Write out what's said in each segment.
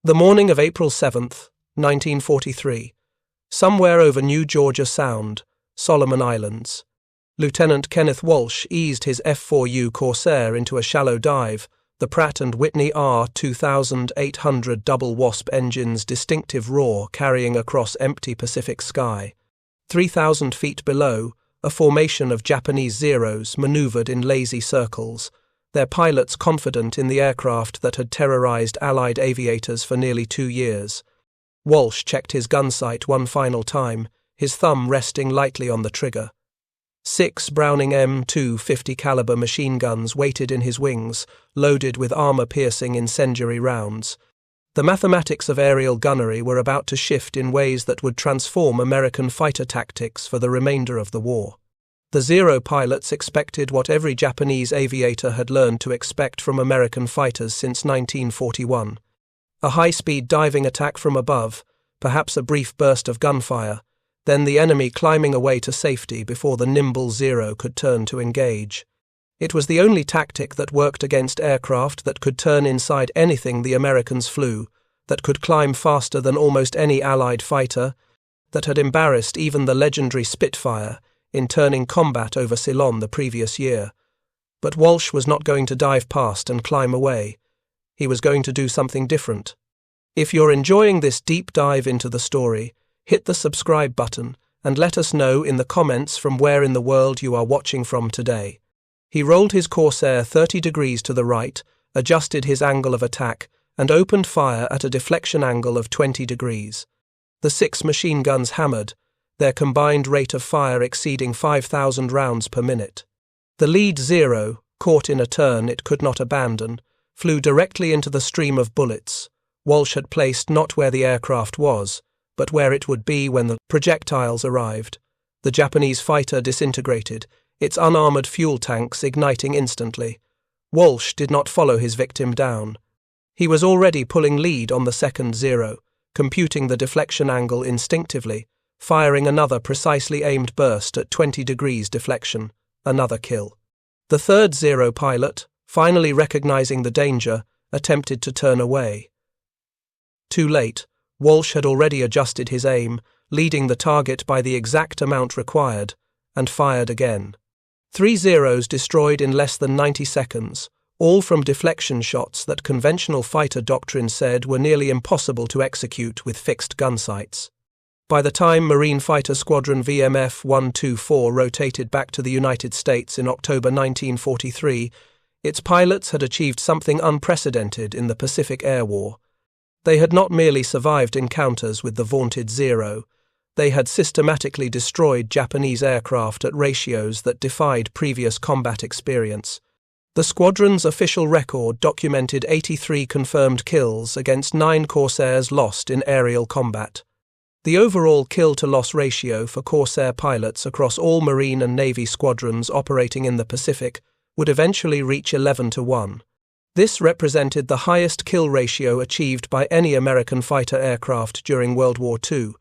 The morning of April 7th, 1943, somewhere over New Georgia Sound, Solomon Islands, Lieutenant Kenneth Walsh eased his F4U Corsair into a shallow dive, the Pratt and Whitney R2800 double Wasp engine's distinctive roar carrying across empty Pacific sky. 3,000 feet below, a formation of Japanese Zeros maneuvered in lazy circles, their pilots confident in the aircraft that had terrorized Allied aviators for nearly 2 years. Walsh checked his gun sight one final time, his thumb resting lightly on the trigger. 6 Browning M250 caliber machine guns waited in his wings, loaded with armor-piercing incendiary rounds. The mathematics of aerial gunnery were about to shift in ways that would transform American fighter tactics for the remainder of the war. The Zero pilots expected what every Japanese aviator had learned to expect from American fighters since 1941. A high-speed diving attack from above, perhaps a brief burst of gunfire, then the enemy climbing away to safety before the nimble Zero could turn to engage. It was the only tactic that worked against aircraft that could turn inside anything the Americans flew, that could climb faster than almost any Allied fighter, that had embarrassed even the legendary Spitfire in turning combat over Ceylon the previous year. But Walsh was not going to dive past and climb away. He was going to do something different. If you're enjoying this deep dive into the story, hit the subscribe button and let us know in the comments from where in the world you are watching from today. He rolled his Corsair 30 degrees to the right, adjusted his angle of attack, and opened fire at a deflection angle of 20 degrees. The 6 machine guns hammered, their combined rate of fire exceeding 5,000 rounds per minute. The lead Zero, caught in a turn it could not abandon, flew directly into the stream of bullets. Walsh had placed not where the aircraft was, but where it would be when the projectiles arrived. The Japanese fighter disintegrated, its unarmored fuel tanks igniting instantly. Walsh did not follow his victim down. He was already pulling lead on the second Zero, computing the deflection angle instinctively, firing another precisely aimed burst at 20 degrees deflection, another kill. The third Zero pilot, finally recognizing the danger, attempted to turn away. Too late, Walsh had already adjusted his aim, leading the target by the exact amount required, and fired again. 3 Zeros destroyed in less than 90 seconds, all from deflection shots that conventional fighter doctrine said were nearly impossible to execute with fixed gun sights. By the time Marine Fighter Squadron VMF-124 rotated back to the United States in October 1943, its pilots had achieved something unprecedented in the Pacific Air War. They had not merely survived encounters with the vaunted Zero, they had systematically destroyed Japanese aircraft at ratios that defied previous combat experience. The squadron's official record documented 83 confirmed kills against 9 Corsairs lost in aerial combat. The overall kill-to-loss ratio for Corsair pilots across all Marine and Navy squadrons operating in the Pacific would eventually reach 11-1. This represented the highest kill ratio achieved by any American fighter aircraft during World War II,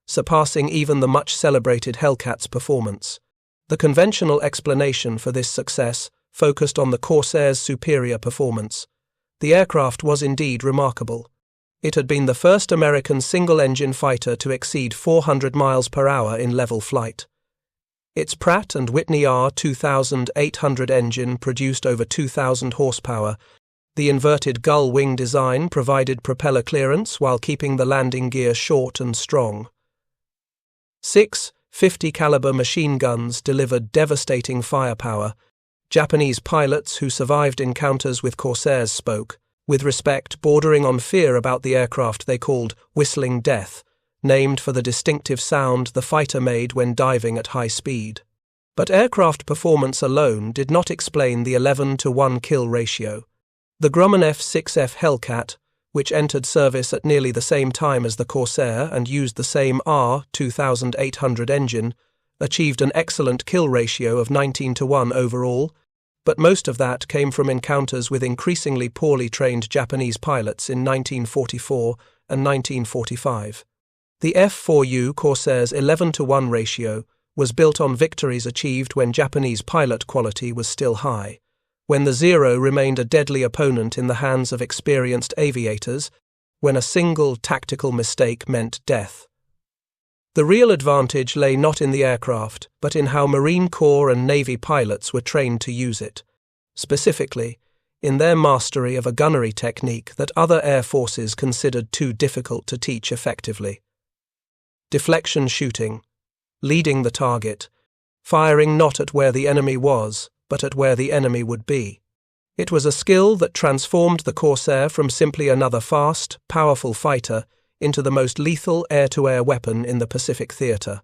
surpassing even the much-celebrated Hellcat's performance. The conventional explanation for this success focused on the Corsair's superior performance. The aircraft was indeed remarkable. It had been the first American single-engine fighter to exceed 400 miles per hour in level flight. Its Pratt and Whitney R2800 engine produced over 2,000 horsepower. The inverted gull wing design provided propeller clearance while keeping the landing gear short and strong. 6 .50 caliber machine guns delivered devastating firepower. Japanese pilots who survived encounters with Corsairs spoke, with respect bordering on fear about the aircraft they called Whistling Death, named for the distinctive sound the fighter made when diving at high speed. But aircraft performance alone did not explain the 11-1 kill ratio. The Grumman F-6F Hellcat, which entered service at nearly the same time as the Corsair and used the same R2800 engine, achieved an excellent kill ratio of 19-1 overall, but most of that came from encounters with increasingly poorly trained Japanese pilots in 1944 and 1945. The F4U Corsair's 11-1 ratio was built on victories achieved when Japanese pilot quality was still high, when the Zero remained a deadly opponent in the hands of experienced aviators, when a single tactical mistake meant death. The real advantage lay not in the aircraft, but in how Marine Corps and Navy pilots were trained to use it, specifically in their mastery of a gunnery technique that other air forces considered too difficult to teach effectively. Deflection shooting, leading the target, firing not at where the enemy was, but at where the enemy would be. It was a skill that transformed the Corsair from simply another fast, powerful fighter into the most lethal air-to-air weapon in the Pacific theater.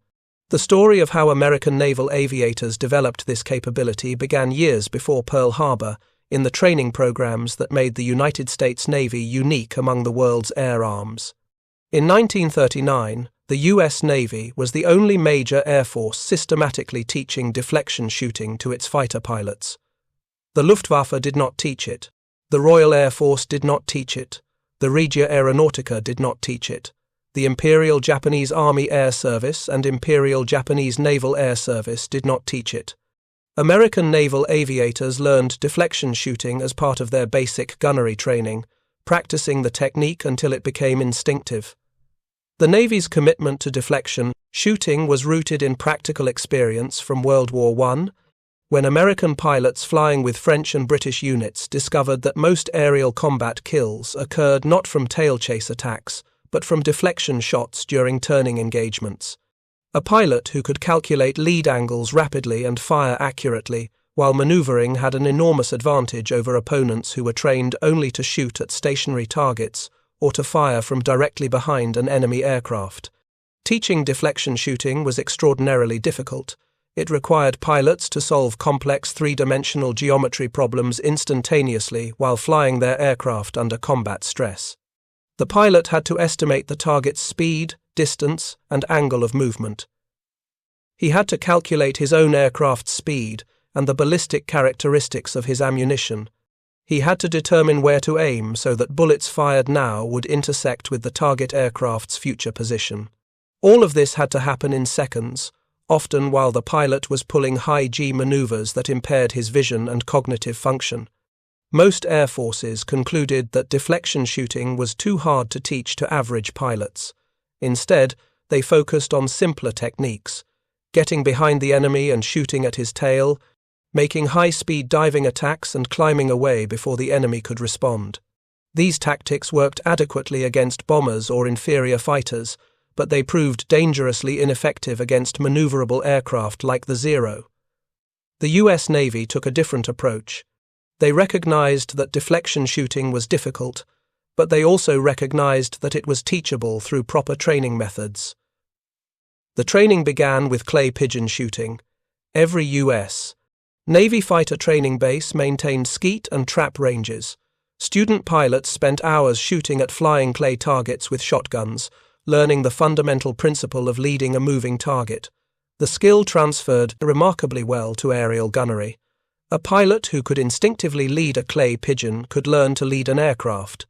The story of how American naval aviators developed this capability began years before Pearl Harbor in the training programs that made the United States Navy unique among the world's air arms. In 1939, the U.S. Navy was the only major air force systematically teaching deflection shooting to its fighter pilots. The Luftwaffe did not teach it. The Royal Air Force did not teach it. The Regia Aeronautica did not teach it. The Imperial Japanese Army Air Service and Imperial Japanese Naval Air Service did not teach it. American naval aviators learned deflection shooting as part of their basic gunnery training, practicing the technique until it became instinctive. The Navy's commitment to deflection shooting was rooted in practical experience from World War I, when American pilots flying with French and British units discovered that most aerial combat kills occurred not from tail chase attacks, but from deflection shots during turning engagements. A pilot who could calculate lead angles rapidly and fire accurately while maneuvering had an enormous advantage over opponents who were trained only to shoot at stationary targets or to fire from directly behind an enemy aircraft. Teaching deflection shooting was extraordinarily difficult. It required pilots to solve complex three-dimensional geometry problems instantaneously while flying their aircraft under combat stress. The pilot had to estimate the target's speed, distance, and angle of movement. He had to calculate his own aircraft's speed and the ballistic characteristics of his ammunition. He had to determine where to aim so that bullets fired now would intersect with the target aircraft's future position. All of this had to happen in seconds, often while the pilot was pulling high-G maneuvers that impaired his vision and cognitive function. Most air forces concluded that deflection shooting was too hard to teach to average pilots. Instead, they focused on simpler techniques, getting behind the enemy and shooting at his tail, making high-speed diving attacks and climbing away before the enemy could respond. These tactics worked adequately against bombers or inferior fighters, but they proved dangerously ineffective against maneuverable aircraft like the Zero. The U.S. Navy took a different approach. They recognized that deflection shooting was difficult, but they also recognized that it was teachable through proper training methods. The training began with clay pigeon shooting. Every U.S. Navy fighter training base maintained skeet and trap ranges. Student pilots spent hours shooting at flying clay targets with shotguns, learning the fundamental principle of leading a moving target. The skill transferred remarkably well to aerial gunnery. A pilot who could instinctively lead a clay pigeon could learn to lead an aircraft.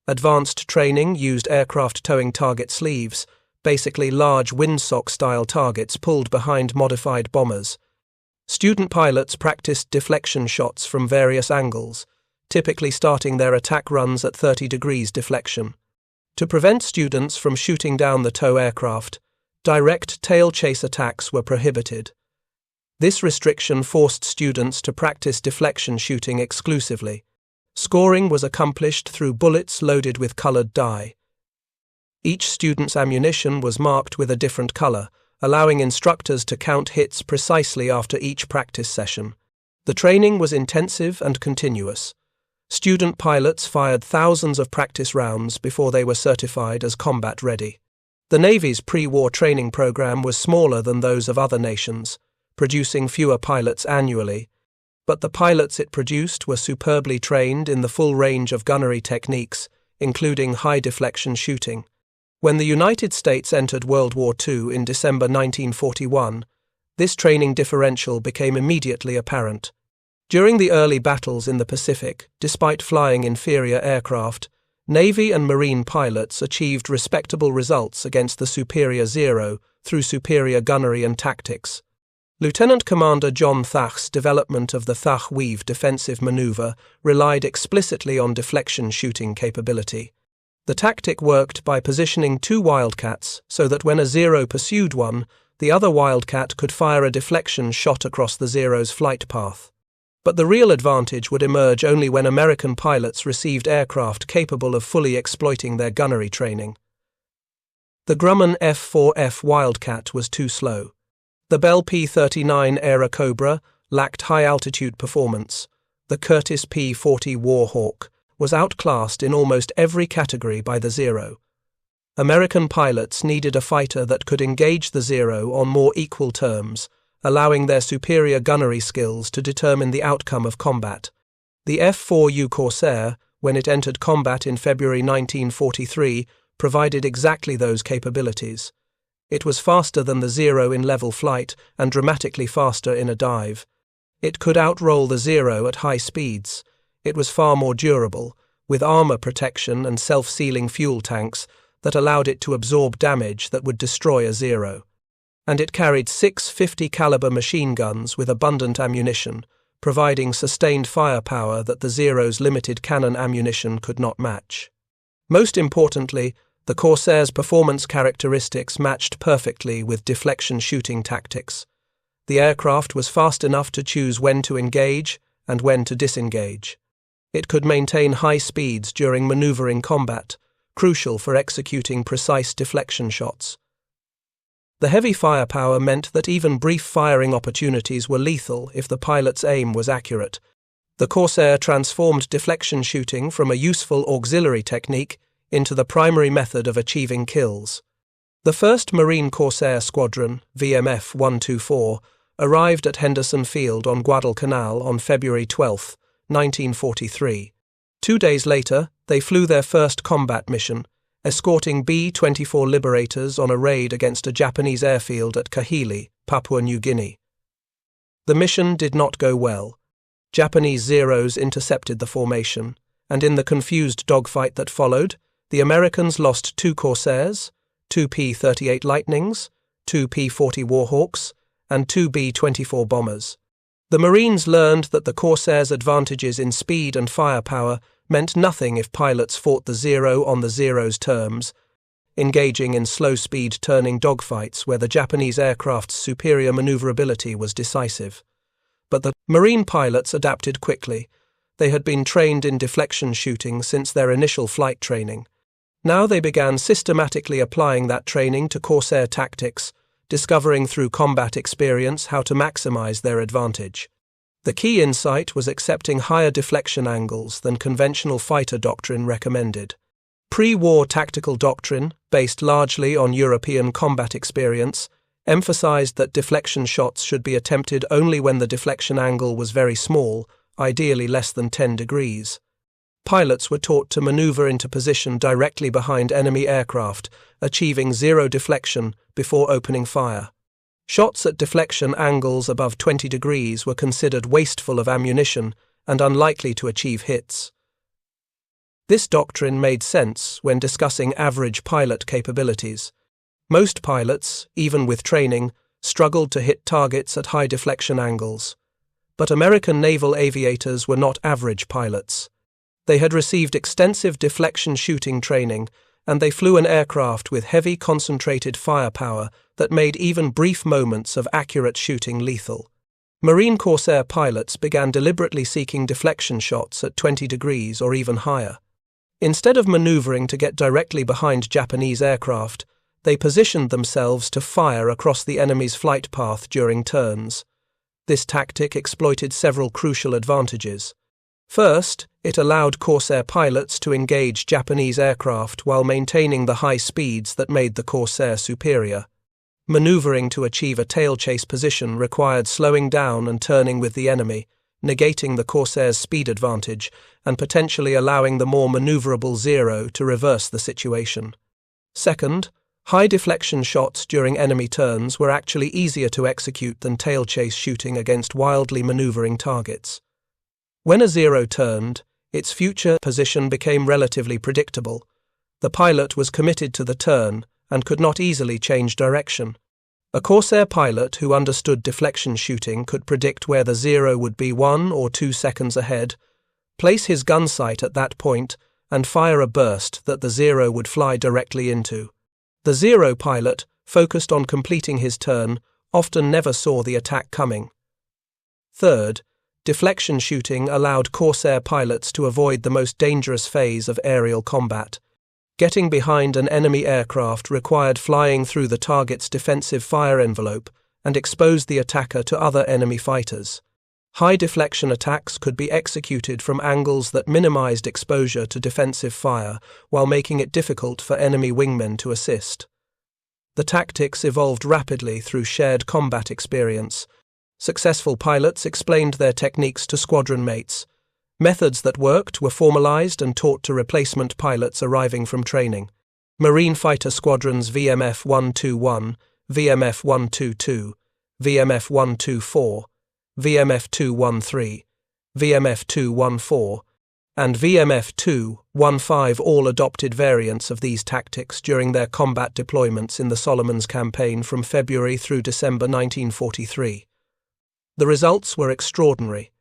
Advanced training used aircraft towing target sleeves, basically large windsock-style targets pulled behind modified bombers. Student pilots practiced deflection shots from various angles, typically starting their attack runs at 30 degrees deflection. To prevent students from shooting down the tow aircraft, direct tail chase attacks were prohibited. This restriction forced students to practice deflection shooting exclusively. Scoring was accomplished through bullets loaded with colored dye. Each student's ammunition was marked with a different color, allowing instructors to count hits precisely after each practice session. The training was intensive and continuous. Student pilots fired thousands of practice rounds before they were certified as combat ready. The Navy's pre-war training program was smaller than those of other nations, producing fewer pilots annually, but the pilots it produced were superbly trained in the full range of gunnery techniques, including high deflection shooting. When the United States entered World War II in December 1941, this training differential became immediately apparent. During the early battles in the Pacific, despite flying inferior aircraft, Navy and Marine pilots achieved respectable results against the superior Zero through superior gunnery and tactics. Lieutenant Commander John Thach's development of the Thach Weave defensive maneuver relied explicitly on deflection shooting capability. The tactic worked by positioning two wildcats so that when a Zero pursued one, the other wildcat could fire a deflection shot across the Zero's flight path. But the real advantage would emerge only when American pilots received aircraft capable of fully exploiting their gunnery training. The Grumman F4F Wildcat was too slow. The Bell P-39 Cobra lacked high-altitude performance. The Curtiss P-40 Warhawk was outclassed in almost every category by the Zero. American pilots needed a fighter that could engage the Zero on more equal terms, allowing their superior gunnery skills to determine the outcome of combat. The F4U Corsair, when it entered combat in February 1943, provided exactly those capabilities. It was faster than the Zero in level flight and dramatically faster in a dive. It could outroll the Zero at high speeds. It was far more durable, with armor protection and self-sealing fuel tanks that allowed it to absorb damage that would destroy a Zero. And it carried 6 50-caliber machine guns with abundant ammunition, providing sustained firepower that the Zero's limited cannon ammunition could not match. Most importantly, the Corsair's performance characteristics matched perfectly with deflection shooting tactics. The aircraft was fast enough to choose when to engage and when to disengage. It could maintain high speeds during maneuvering combat, crucial for executing precise deflection shots. The heavy firepower meant that even brief firing opportunities were lethal if the pilot's aim was accurate. The Corsair transformed deflection shooting from a useful auxiliary technique into the primary method of achieving kills. The 1st Marine Corsair Squadron, VMF 124, arrived at Henderson Field on Guadalcanal on February 12, 1943. 2 days later, they flew their first combat mission, escorting B-24 Liberators on a raid against a Japanese airfield at Kahili, Papua New Guinea. The mission did not go well. Japanese Zeros intercepted the formation, and in the confused dogfight that followed, the Americans lost 2 Corsairs, 2 P-38 Lightnings, 2 P-40 Warhawks, and 2 B-24 bombers. The Marines learned that the Corsair's advantages in speed and firepower meant nothing if pilots fought the Zero on the Zero's terms, engaging in slow-speed turning dogfights where the Japanese aircraft's superior maneuverability was decisive. But the Marine pilots adapted quickly. They had been trained in deflection shooting since their initial flight training. Now they began systematically applying that training to Corsair tactics, discovering through combat experience how to maximize their advantage. The key insight was accepting higher deflection angles than conventional fighter doctrine recommended. Pre-war tactical doctrine, based largely on European combat experience, emphasized that deflection shots should be attempted only when the deflection angle was very small, ideally less than 10 degrees. Pilots were taught to maneuver into position directly behind enemy aircraft, achieving zero deflection before opening fire. Shots at deflection angles above 20 degrees were considered wasteful of ammunition and unlikely to achieve hits. This doctrine made sense when discussing average pilot capabilities. Most pilots, even with training, struggled to hit targets at high deflection angles. But American naval aviators were not average pilots. They had received extensive deflection shooting training, and they flew an aircraft with heavy concentrated firepower that made even brief moments of accurate shooting lethal. Marine Corsair pilots began deliberately seeking deflection shots at 20 degrees or even higher. Instead of maneuvering to get directly behind Japanese aircraft, they positioned themselves to fire across the enemy's flight path during turns. This tactic exploited several crucial advantages. First, it allowed Corsair pilots to engage Japanese aircraft while maintaining the high speeds that made the Corsair superior. Maneuvering to achieve a tail-chase position required slowing down and turning with the enemy, negating the Corsair's speed advantage and potentially allowing the more maneuverable Zero to reverse the situation. Second, high deflection shots during enemy turns were actually easier to execute than tail-chase shooting against wildly maneuvering targets. When a Zero turned, its future position became relatively predictable. The pilot was committed to the turn and could not easily change direction. A Corsair pilot who understood deflection shooting could predict where the Zero would be 1 or 2 seconds ahead, place his gun sight at that point, and fire a burst that the Zero would fly directly into. The Zero pilot, focused on completing his turn, often never saw the attack coming. Third, deflection shooting allowed Corsair pilots to avoid the most dangerous phase of aerial combat. Getting behind an enemy aircraft required flying through the target's defensive fire envelope and exposed the attacker to other enemy fighters. High deflection attacks could be executed from angles that minimized exposure to defensive fire while making it difficult for enemy wingmen to assist. The tactics evolved rapidly through shared combat experience. Successful pilots explained their techniques to squadron mates. Methods that worked were formalized and taught to replacement pilots arriving from training. Marine Fighter Squadrons VMF 121, VMF 122, VMF 124, VMF 213, VMF 214, and VMF 215 all adopted variants of these tactics during their combat deployments in the Solomons campaign from February through December 1943. The results were extraordinary.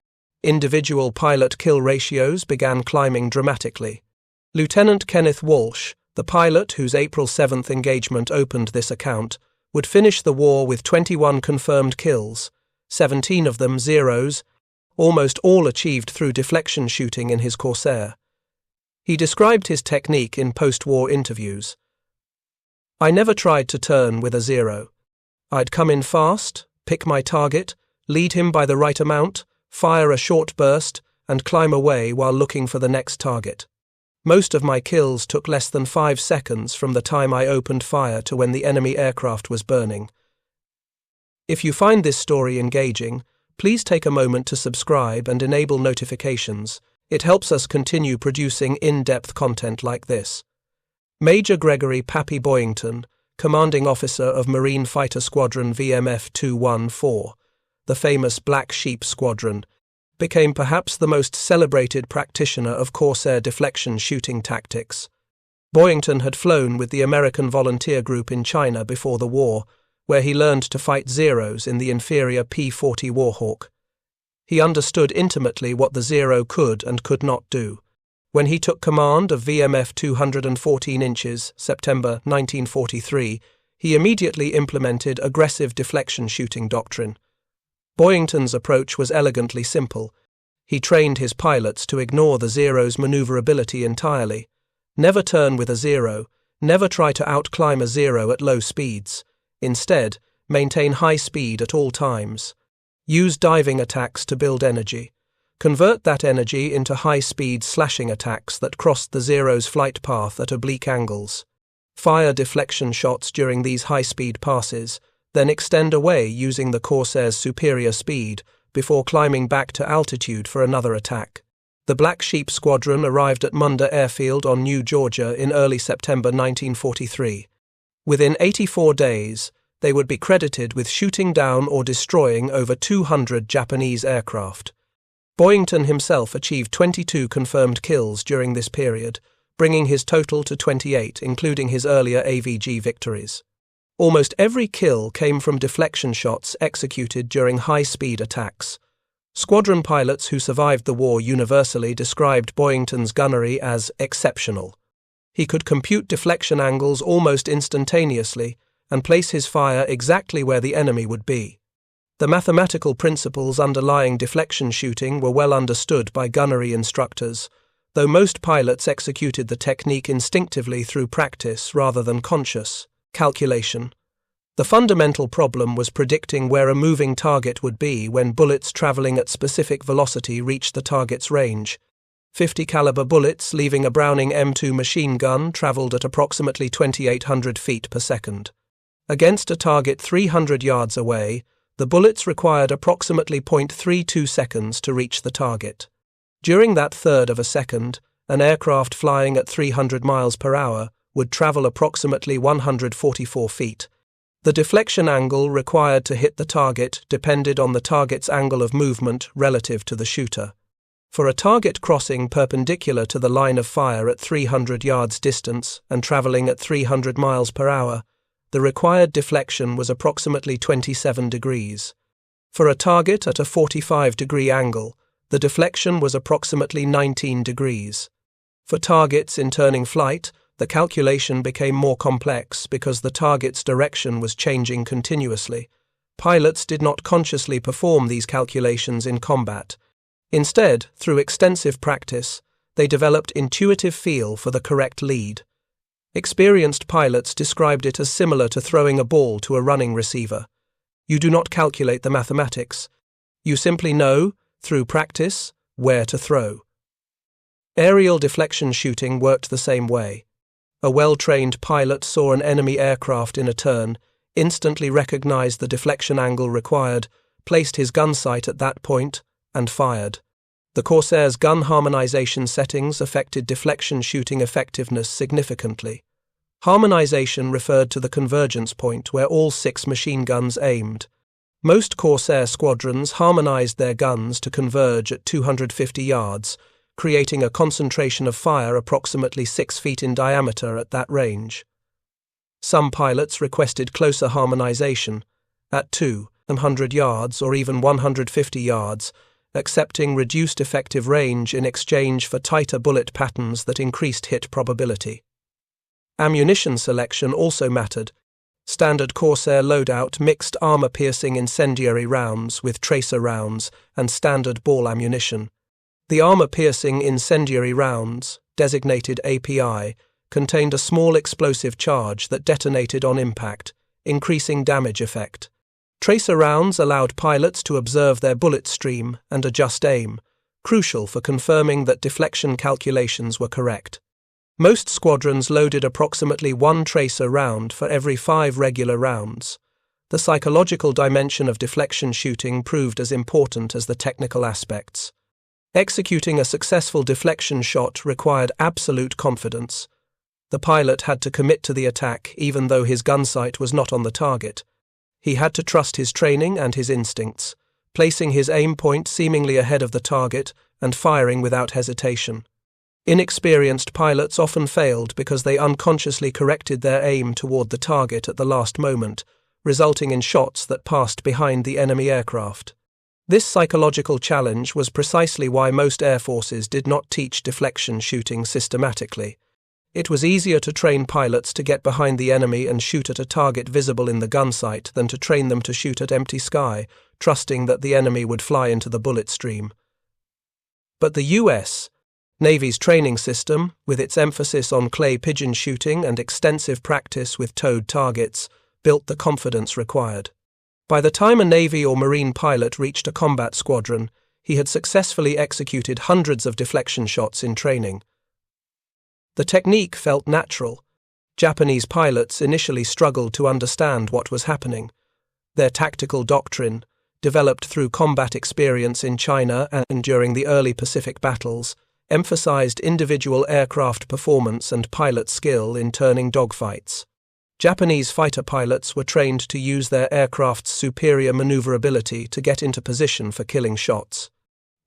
Individual pilot-kill ratios began climbing dramatically. Lieutenant Kenneth Walsh, the pilot whose April 7th engagement opened this account, would finish the war with 21 confirmed kills, 17 of them Zeros, almost all achieved through deflection shooting in his Corsair. He described his technique in post-war interviews. "I never tried to turn with a Zero. I'd come in fast, pick my target, lead him by the right amount, fire a short burst, and climb away while looking for the next target. Most of my kills took less than 5 seconds from the time I opened fire to when the enemy aircraft was burning." If you find this story engaging, please take a moment to subscribe and enable notifications. It helps us continue producing in-depth content like this. Major Gregory Pappy Boyington, commanding officer of Marine Fighter Squadron VMF 214, the famous Black Sheep Squadron, became perhaps the most celebrated practitioner of Corsair deflection shooting tactics. Boyington had flown with the American volunteer group in China before the war, where he learned to fight Zeros in the inferior P-40 Warhawk. He understood intimately what the Zero could and could not do. When he took command of VMF 214 inches, September 1943, he immediately implemented aggressive deflection shooting doctrine. Boyington's approach was elegantly simple. He trained his pilots to ignore the Zero's maneuverability entirely. Never turn with a Zero, never try to outclimb a Zero at low speeds. Instead, maintain high speed at all times. Use diving attacks to build energy. Convert that energy into high-speed slashing attacks that crossed the Zero's flight path at oblique angles. Fire deflection shots during these high-speed passes, then extend away using the Corsair's superior speed before climbing back to altitude for another attack. The Black Sheep Squadron arrived at Munda Airfield on New Georgia in early September 1943. Within 84 days, they would be credited with shooting down or destroying over 200 Japanese aircraft. Boyington himself achieved 22 confirmed kills during this period, bringing his total to 28, including his earlier AVG victories. Almost every kill came from deflection shots executed during high-speed attacks. Squadron pilots who survived the war universally described Boyington's gunnery as exceptional. He could compute deflection angles almost instantaneously and place his fire exactly where the enemy would be. The mathematical principles underlying deflection shooting were well understood by gunnery instructors, though most pilots executed the technique instinctively through practice rather than conscious calculation. The fundamental problem was predicting where a moving target would be when bullets traveling at specific velocity reached the target's range. 50 caliber bullets leaving a Browning M2 machine gun traveled at approximately 2,800 feet per second. Against a target 300 yards away, the bullets required approximately 0.32 seconds to reach the target. During that third of a second, an aircraft flying at 300 miles per hour would travel approximately 144 feet. The deflection angle required to hit the target depended on the target's angle of movement relative to the shooter. For a target crossing perpendicular to the line of fire at 300 yards distance and traveling at 300 miles per hour, the required deflection was approximately 27 degrees. For a target at a 45-degree angle, the deflection was approximately 19 degrees. For targets in turning flight, the calculation became more complex because the target's direction was changing continuously. Pilots did not consciously perform these calculations in combat. Instead, through extensive practice, they developed intuitive feel for the correct lead. Experienced pilots described it as similar to throwing a ball to a running receiver. You do not calculate the mathematics. You simply know, through practice, where to throw. Aerial deflection shooting worked the same way. A well-trained pilot saw an enemy aircraft in a turn, instantly recognized the deflection angle required, placed his gun sight at that point, and fired. The Corsair's gun harmonization settings affected deflection shooting effectiveness significantly. Harmonization referred to the convergence point where all 6 machine guns aimed. Most Corsair squadrons harmonized their guns to converge at 250 yards, creating a concentration of fire approximately 6 feet in diameter at that range. Some pilots requested closer harmonization, at 200 yards or even 150 yards, accepting reduced effective range in exchange for tighter bullet patterns that increased hit probability. Ammunition selection also mattered. Standard Corsair loadout mixed armor-piercing incendiary rounds with tracer rounds and standard ball ammunition. The armor-piercing incendiary rounds, designated API, contained a small explosive charge that detonated on impact, increasing damage effect. Tracer rounds allowed pilots to observe their bullet stream and adjust aim, crucial for confirming that deflection calculations were correct. Most squadrons loaded approximately 1 tracer round for every 5 regular rounds. The psychological dimension of deflection shooting proved as important as the technical aspects. Executing a successful deflection shot required absolute confidence. The pilot had to commit to the attack even though his gun sight was not on the target. He had to trust his training and his instincts, placing his aim point seemingly ahead of the target and firing without hesitation. Inexperienced pilots often failed because they unconsciously corrected their aim toward the target at the last moment, resulting in shots that passed behind the enemy aircraft. This psychological challenge was precisely why most air forces did not teach deflection shooting systematically. It was easier to train pilots to get behind the enemy and shoot at a target visible in the gun sight than to train them to shoot at empty sky, trusting that the enemy would fly into the bullet stream. But the U.S. Navy's training system, with its emphasis on clay pigeon shooting and extensive practice with towed targets, built the confidence required. By the time a Navy or Marine pilot reached a combat squadron, he had successfully executed hundreds of deflection shots in training. The technique felt natural. Japanese pilots initially struggled to understand what was happening. Their tactical doctrine, developed through combat experience in China and during the early Pacific battles, emphasized individual aircraft performance and pilot skill in turning dogfights. Japanese fighter pilots were trained to use their aircraft's superior maneuverability to get into position for killing shots.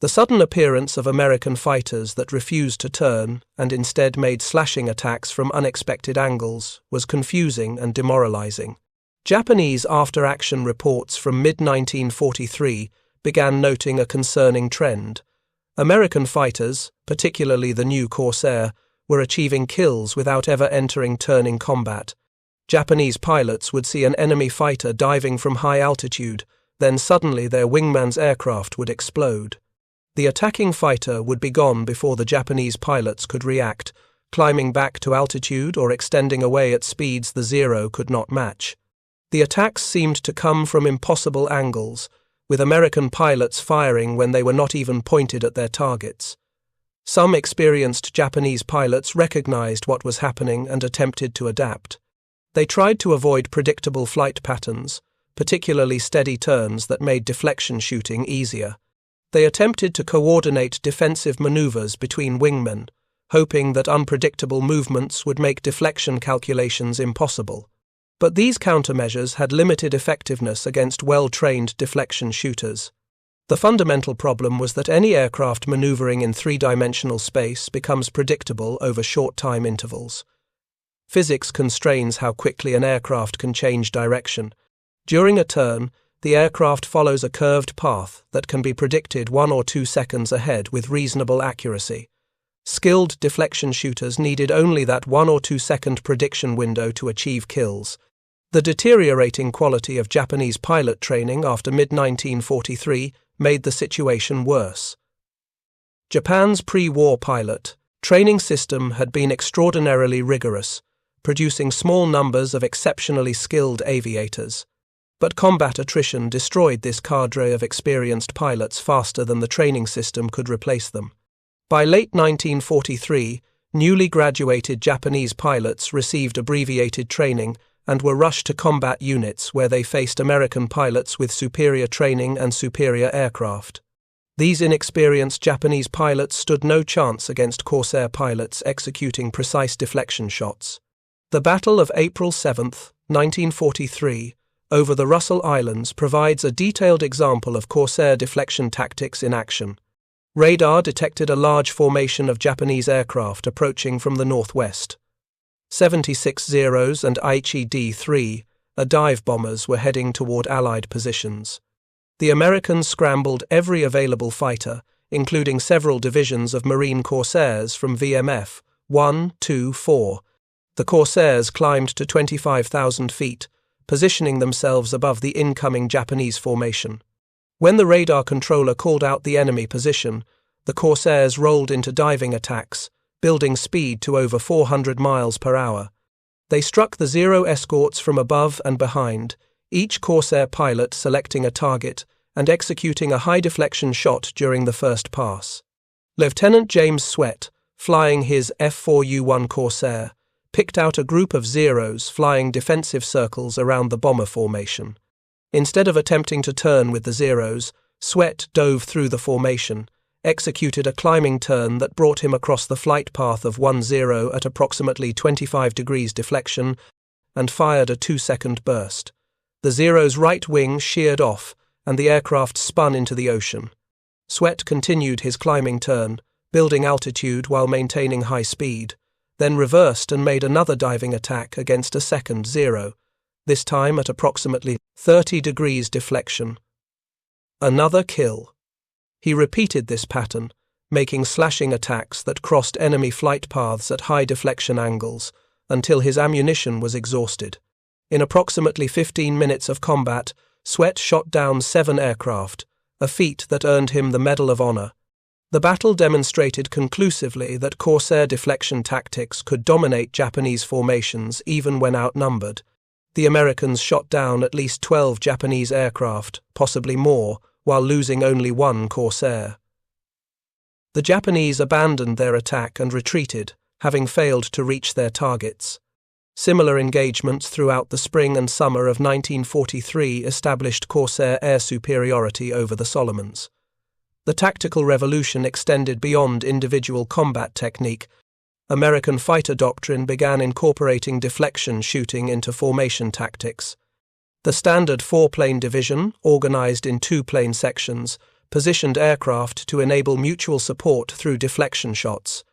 The sudden appearance of American fighters that refused to turn and instead made slashing attacks from unexpected angles was confusing and demoralizing. Japanese after-action reports from mid-1943 began noting a concerning trend. American fighters, particularly the new Corsair, were achieving kills without ever entering turning combat. Japanese pilots would see an enemy fighter diving from high altitude, then suddenly their wingman's aircraft would explode. The attacking fighter would be gone before the Japanese pilots could react, climbing back to altitude or extending away at speeds the Zero could not match. The attacks seemed to come from impossible angles, with American pilots firing when they were not even pointed at their targets. Some experienced Japanese pilots recognized what was happening and attempted to adapt. They tried to avoid predictable flight patterns, particularly steady turns that made deflection shooting easier. They attempted to coordinate defensive maneuvers between wingmen, hoping that unpredictable movements would make deflection calculations impossible. But these countermeasures had limited effectiveness against well-trained deflection shooters. The fundamental problem was that any aircraft maneuvering in 3-dimensional space becomes predictable over short time intervals. Physics constrains how quickly an aircraft can change direction. During a turn, the aircraft follows a curved path that can be predicted 1 or 2 seconds ahead with reasonable accuracy. Skilled deflection shooters needed only that 1 or 2 second prediction window to achieve kills. The deteriorating quality of Japanese pilot training after mid-1943 made the situation worse. Japan's pre-war pilot training system had been extraordinarily rigorous, producing small numbers of exceptionally skilled aviators. But combat attrition destroyed this cadre of experienced pilots faster than the training system could replace them. By late 1943, newly graduated Japanese pilots received abbreviated training and were rushed to combat units where they faced American pilots with superior training and superior aircraft. These inexperienced Japanese pilots stood no chance against Corsair pilots executing precise deflection shots. The Battle of April 7, 1943, over the Russell Islands provides a detailed example of Corsair deflection tactics in action. Radar detected a large formation of Japanese aircraft approaching from the northwest. 76 Zeros and Aichi D-3, dive bombers, were heading toward Allied positions. The Americans scrambled every available fighter, including several divisions of Marine Corsairs from VMF 1, 2, 4. The Corsairs climbed to 25,000 feet, positioning themselves above the incoming Japanese formation. When the radar controller called out the enemy position, the Corsairs rolled into diving attacks, building speed to over 400 miles per hour. They struck the Zero escorts from above and behind, each Corsair pilot selecting a target and executing a high-deflection shot during the first pass. Lieutenant James Swett, flying his F4U Corsair, picked out a group of Zeros flying defensive circles around the bomber formation. Instead of attempting to turn with the Zeros, Swett dove through the formation, executed a climbing turn that brought him across the flight path of 1 Zero at approximately 25 degrees deflection, and fired a 2-second burst. The Zero's right wing sheared off, and the aircraft spun into the ocean. Swett continued his climbing turn, building altitude while maintaining high speed, then reversed and made another diving attack against a second Zero, this time at approximately 30 degrees deflection. Another kill. He repeated this pattern, making slashing attacks that crossed enemy flight paths at high deflection angles, until his ammunition was exhausted. In approximately 15 minutes of combat, Swett shot down 7 aircraft, a feat that earned him the Medal of Honor. The battle demonstrated conclusively that Corsair deflection tactics could dominate Japanese formations even when outnumbered. The Americans shot down at least 12 Japanese aircraft, possibly more, while losing only 1 Corsair. The Japanese abandoned their attack and retreated, having failed to reach their targets. Similar engagements throughout the spring and summer of 1943 established Corsair air superiority over the Solomons. The tactical revolution extended beyond individual combat technique. American fighter doctrine began incorporating deflection shooting into formation tactics. The standard 4-plane division, organized in 2-plane sections, positioned aircraft to enable mutual support through deflection shots.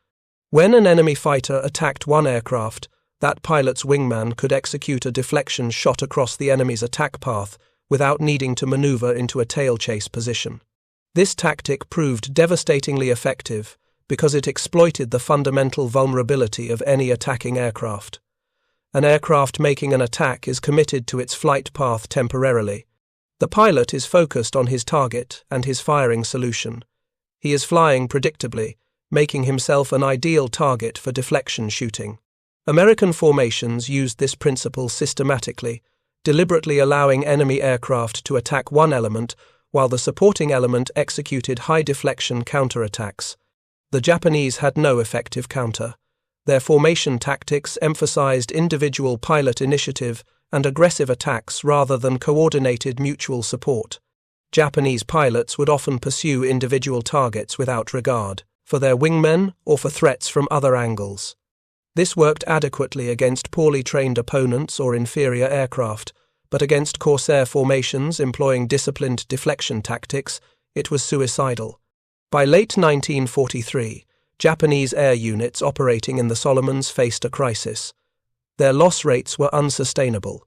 When an enemy fighter attacked one aircraft, that pilot's wingman could execute a deflection shot across the enemy's attack path without needing to maneuver into a tail chase position. This tactic proved devastatingly effective because it exploited the fundamental vulnerability of any attacking aircraft. An aircraft making an attack is committed to its flight path temporarily. The pilot is focused on his target and his firing solution. He is flying predictably, making himself an ideal target for deflection shooting. American formations used this principle systematically, deliberately allowing enemy aircraft to attack one element while the supporting element executed high-deflection counterattacks. The Japanese had no effective counter. Their formation tactics emphasized individual pilot initiative and aggressive attacks rather than coordinated mutual support. Japanese pilots would often pursue individual targets without regard for their wingmen or for threats from other angles. This worked adequately against poorly trained opponents or inferior aircraft, but against Corsair formations employing disciplined deflection tactics, it was suicidal. By late 1943, Japanese air units operating in the Solomons faced a crisis. Their loss rates were unsustainable.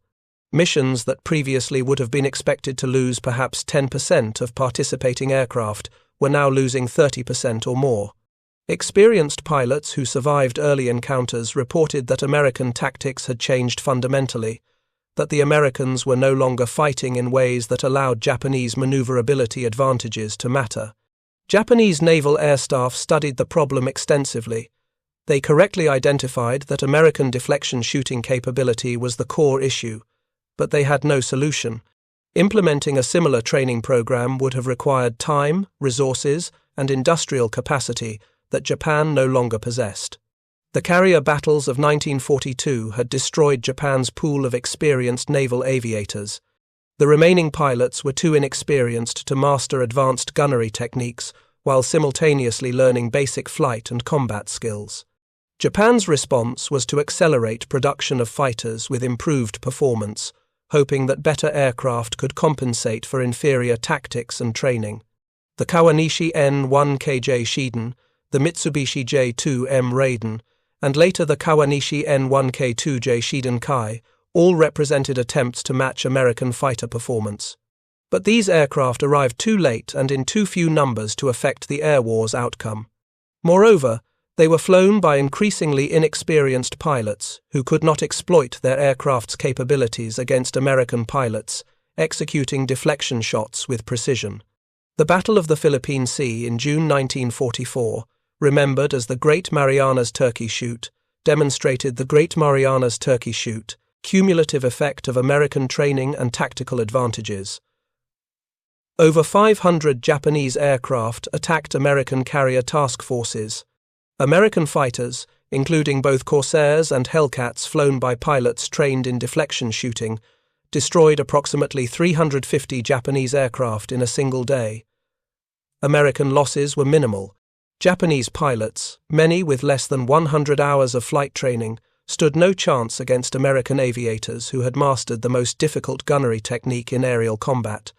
Missions that previously would have been expected to lose perhaps 10% of participating aircraft were now losing 30% or more. Experienced pilots who survived early encounters reported that American tactics had changed fundamentally, that the Americans were no longer fighting in ways that allowed Japanese maneuverability advantages to matter. Japanese naval air staff studied the problem extensively. They correctly identified that American deflection shooting capability was the core issue, but they had no solution. Implementing a similar training program would have required time, resources, and industrial capacity that Japan no longer possessed. The carrier battles of 1942 had destroyed Japan's pool of experienced naval aviators. The remaining pilots were too inexperienced to master advanced gunnery techniques while simultaneously learning basic flight and combat skills. Japan's response was to accelerate production of fighters with improved performance, hoping that better aircraft could compensate for inferior tactics and training. The Kawanishi N-1KJ Shiden, the Mitsubishi J-2M Raiden, and later the Kawanishi N-1K2J Shiden Kai all represented attempts to match American fighter performance. But these aircraft arrived too late and in too few numbers to affect the air war's outcome. Moreover, they were flown by increasingly inexperienced pilots who could not exploit their aircraft's capabilities against American pilots, executing deflection shots with precision. The Battle of the Philippine Sea in June 1944, remembered as the Great Marianas Turkey Shoot, demonstrated the Great Marianas Turkey Shoot, cumulative effect of American training and tactical advantages. Over 500 Japanese aircraft attacked American carrier task forces. American fighters, including both Corsairs and Hellcats flown by pilots trained in deflection shooting, destroyed approximately 350 Japanese aircraft in a single day. American losses were minimal. Japanese pilots, many with less than 100 hours of flight training, stood no chance against American aviators who had mastered the most difficult gunnery technique in aerial combat.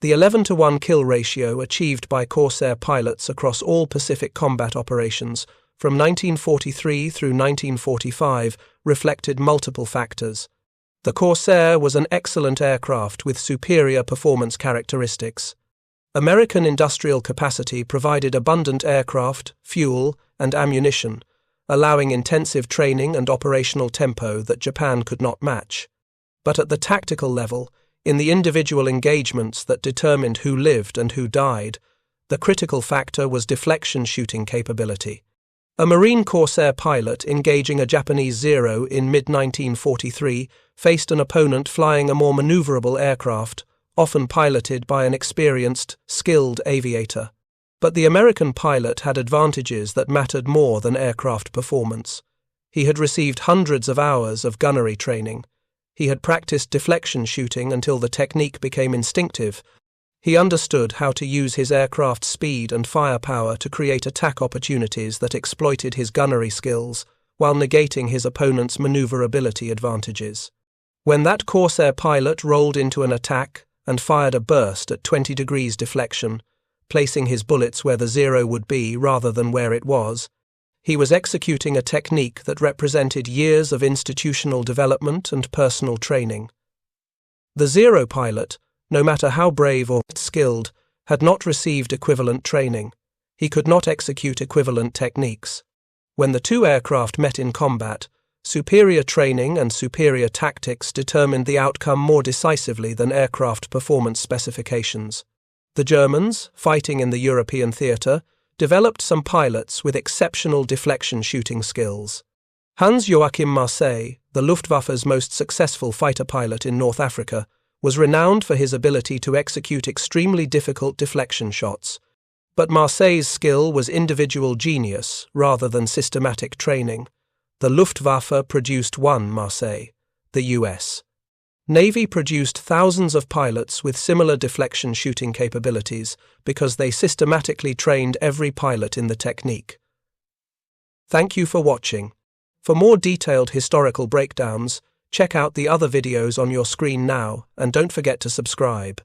The 11-to-1 kill ratio achieved by Corsair pilots across all Pacific combat operations from 1943 through 1945 reflected multiple factors. The Corsair was an excellent aircraft with superior performance characteristics. American industrial capacity provided abundant aircraft, fuel, and ammunition, allowing intensive training and operational tempo that Japan could not match. But at the tactical level, in the individual engagements that determined who lived and who died, the critical factor was deflection shooting capability. A Marine Corsair pilot engaging a Japanese Zero in mid-1943 faced an opponent flying a more maneuverable aircraft, often piloted by an experienced, skilled aviator. But the American pilot had advantages that mattered more than aircraft performance. He had received hundreds of hours of gunnery training. He had practiced deflection shooting until the technique became instinctive. He understood how to use his aircraft's speed and firepower to create attack opportunities that exploited his gunnery skills, while negating his opponent's maneuverability advantages. When that Corsair pilot rolled into an attack and fired a burst at 20 degrees deflection, placing his bullets where the Zero would be rather than where it was, he was executing a technique that represented years of institutional development and personal training. The Zero pilot, no matter how brave or skilled, had not received equivalent training. He could not execute equivalent techniques. When the two aircraft met in combat, superior training and superior tactics determined the outcome more decisively than aircraft performance specifications. The Germans, fighting in the European theatre, developed some pilots with exceptional deflection shooting skills. Hans-Joachim Marseille, the Luftwaffe's most successful fighter pilot in North Africa, was renowned for his ability to execute extremely difficult deflection shots. But Marseille's skill was individual genius rather than systematic training. The Luftwaffe produced one Marseille, the US. Navy produced thousands of pilots with similar deflection shooting capabilities because they systematically trained every pilot in the technique. Thank you for watching. For more detailed historical breakdowns, check out the other videos on your screen now and don't forget to subscribe.